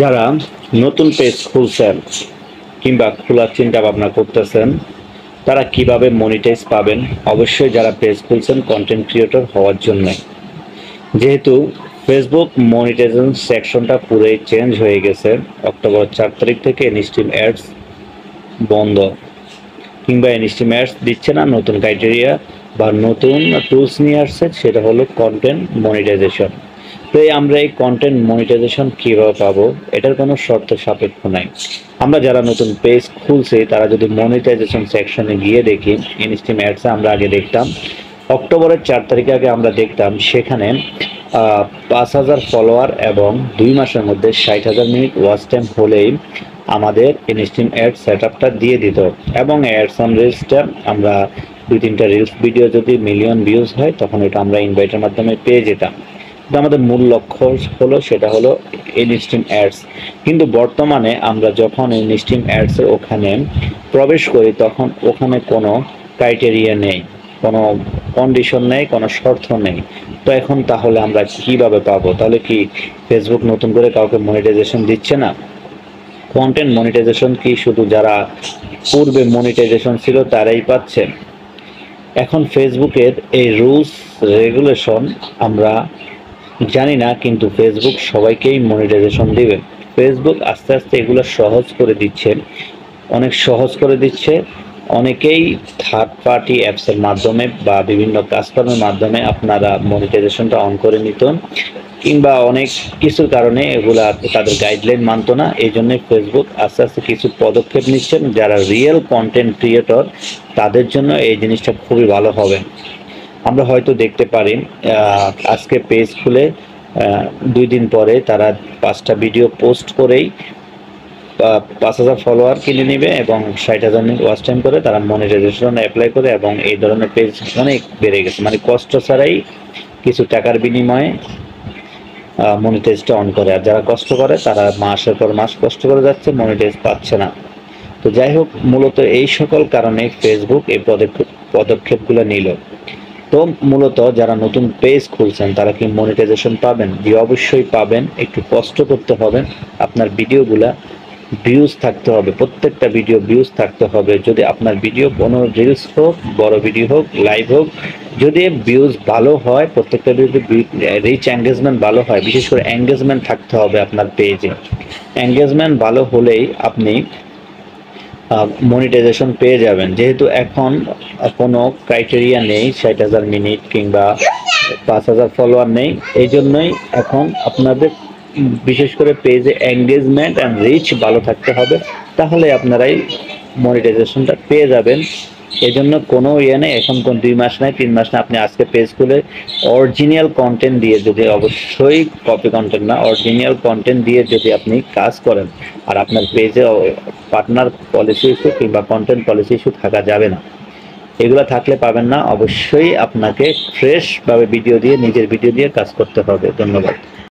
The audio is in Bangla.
যারা নতুন পেজ খুলছেন কিংবা খোলার চিন্তা ভাবনা করতেছেন তারা কিভাবে মনিটাইজ পাবেন? অবশ্যই যারা পেজ খুলছেন কন্টেন্ট ক্রিয়েটর হওয়ার জন্য, যেহেতু ফেসবুক মনিটাইজেশন সেকশনটা পুরোই চেঞ্জ হয়ে গেছে। অক্টোবর 4 তারিখ থেকে ইনস্ট্রিম অ্যাডস বন্ধ, কিংবা ইনস্ট্রিম অ্যাডস দিচ্ছে না। নতুন ক্রাইটেরিয়া বা নতুন টুলস নিয়ে আসছে, সেটা হলো কন্টেন্ট মনিটাইজেশন। তো আমরা এই কন্টেন্ট মনিটাইজেশন কিভাবে পাবো? এটার কোনো শর্ত সাপেক্ষ নাই। আমরা যারা নতুন পেজ খুলছি তারা যদি মনিটাইজেশন সেকশনে গিয়ে দেখি, ইনস্ট্রিম অ্যাডসে আমরা আগে দেখতাম অক্টোবরের 4 তারিখ আগে আমরা দেখতাম সেখানে 5,000 ফলোয়ার এবং 2 মাসের মধ্যে 60,000 মিনিট ওয়াচ টাইম হলেই আমাদের ইনস্ট্রিম অ্যাড সেট আপটা দিয়ে দিত, এবং অ্যাডস অন রিলসটা আমরা 2-3টা রিলস ভিডিও যদি মিলিয়ন ভিউজ হয় তখন এটা আমরা ইনভাইটের মাধ্যমে পেয়ে যেতাম। কিন্তু আমাদের মূল লক্ষ্য হলো সেটা হলো ইনস্ট্রিম অ্যাডস। কিন্তু বর্তমানে আমরা যখন ইনস্ট্রিম অ্যাডসের ওখানে প্রবেশ করি তখন ওখানে কোনো ক্রাইটেরিয়া নেই, কোনো কন্ডিশন নেই, কোনো শর্ত নেই। তো এখন তাহলে আমরা কিভাবে পাবো? তাহলে কি ফেসবুক নতুন করে কাউকে মনিটাইজেশন দিচ্ছে না? কন্টেন্ট মনিটাইজেশন কি শুধু যারা পূর্বে মনিটাইজেশন ছিল তারাই পাচ্ছে? এখন ফেসবুকের এই রুলস রেগুলেশন আমরা জানি না, কিন্তু ফেসবুক সবাইকেই মনিটাইজেশন দিবে। ফেসবুক আস্তে আস্তে এগুলো সহজ করে দিচ্ছে, অনেক সহজ করে দিচ্ছে। অনেকেই থার্ড পার্টি অ্যাপসের মাধ্যমে বা বিভিন্ন কাজকর্মের মাধ্যমে আপনারা মনিটাইজেশনটা অন করে নিত, কিংবা অনেক কিছুর কারণে এগুলা তাদের গাইডলাইন মানতো না। এই জন্য ফেসবুক আস্তে আস্তে কিছু পদক্ষেপ নিচ্ছেন। যারা রিয়েল কন্টেন্ট ক্রিয়েটর তাদের জন্য এই জিনিসটা খুবই ভালো হবে। আমরা হয়তো দেখতে পারি আজকে পেজ খুলে 2 দিন পরে তারা 5টা ভিডিও পোস্ট করেই 5,000 ফলোয়ার কিনে নেবে এবং 60,000 মিনিট ওয়াচ টাইম করে তারা মনিটাইজেশন অ্যাপ্লাই করে, এবং এই ধরনের পেজ অনেক বেড়ে গেছে। মানে কষ্ট ছাড়াই কিছু টাকার বিনিময়ে মনিটাইজটা অন করে। আর যারা কষ্ট করে তারা মাসের পর মাস কষ্ট করে যাচ্ছে, মনিটাইজ পাচ্ছে না। তো যাই হোক, মূলত এই সকল কারণে ফেসবুক এই পদক্ষেপগুলো নিল। তো মূলত যারা নতুন পেজ খুলছেন তারা কি মনিটাইজেশন পাবেন? জি, অবশ্যই পাবেন। একটু কষ্ট করতে হবে, আপনার ভিডিওগুলা ভিউজ থাকতে হবে, প্রত্যেকটা ভিডিও ভিউজ থাকতে হবে। যদি আপনার ভিডিও কোনো রিলস হোক, বড় ভিডিও হোক, লাইভ হোক, যদি ভিউজ ভালো হয়, প্রত্যেকটা ভিডিও রিচ এঙ্গেজমেন্ট ভালো হয়, বিশেষ করে এঙ্গেজমেন্ট থাকতে হবে আপনার পেজে। এঙ্গেজমেন্ট ভালো হলেই আপনি মনিটাইজেশন পেয়ে যাবেন। যেহেতু এখন কোনো ক্রাইটেরিয়া নেই, 60,000 মিনিট কিংবা 5,000 ফলোয়ার নেই, এই জন্যই এখন আপনাদের বিশেষ করে পেজে এঙ্গেজমেন্ট অ্যান্ড রিচ ভালো থাকতে হবে, তাহলে আপনারাই মনিটাইজেশনটা পেয়ে যাবেন। এই জন্য কোনো ইয়ে নেই, এখন কোন 2 মাস নাই, 3 মাস না। আপনি আজকে পেজ খুলে অরিজিনাল কন্টেন্ট দিয়ে, যদি অবশ্যই কপি কন্টেন্ট না, অরিজিনাল কন্টেন্ট দিয়ে যদি আপনি কাজ করেন, আর আপনার পেজে পার্টনার পলিসি ইস্যু কিংবা কন্টেন্ট পলিসি ইস্যু থাকা যাবে না। এগুলো থাকলে পাবেন না। অবশ্যই আপনাকে ফ্রেশভাবে ভিডিও দিয়ে, নিজের ভিডিও দিয়ে কাজ করতে হবে। ধন্যবাদ।